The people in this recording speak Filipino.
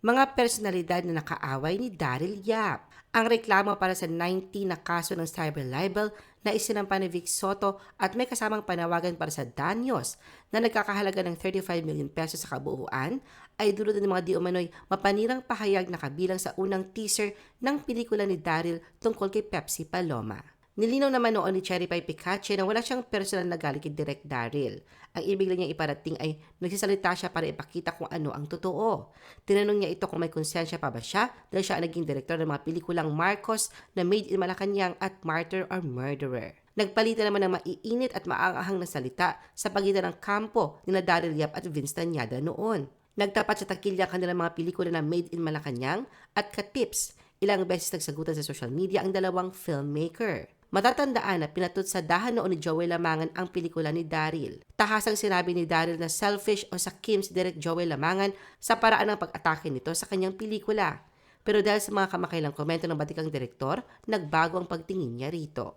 Mga personalidad na nakaaway ni Daryl Yap. Ang reklamo para sa 19 na kaso ng cyber libel na isinampa ni Vic Soto at may kasamang panawagan para sa danyos na nagkakahalaga ng 35 million pesos sa kabuuan ay dulot ng mga di umano'y mapanirang pahayag na kabilang sa unang teaser ng pelikula ni Daryl tungkol kay Pepsi Paloma. Nilinaw naman noon ni Cherry Pie Picache na wala siyang personal na galit kay Direk Daryl. Ang ibig lang niyang iparating ay nagsasalita siya para ipakita kung ano ang totoo. Tinanong niya ito kung may konsensya pa ba siya dahil siya ang naging direktor ng mga pelikulang Marcos na Made in Malacanang at Martyr or Murderer. Nagpalitan naman ng maiinit at maanghang na salita sa pagitan ng kampo ni Daryl Yap at Vince Tañada noon. Nagtapat sa takilya ang kanilang mga pelikula na Made in Malacanang at Katips. Ilang beses nagsagutan sa social media ang dalawang filmmaker. Matatandaan na pinatot sa dahan noon ni Joel Lamangan ang pelikula ni Daryl. Tahasang sinabi ni Daryl na selfish o sa Kim's Direk Joel Lamangan sa paraan ng pag-atake nito sa kanyang pelikula. Pero dahil sa mga kamakailang komento ng batikang direktor, nagbago ang pagtingin niya rito.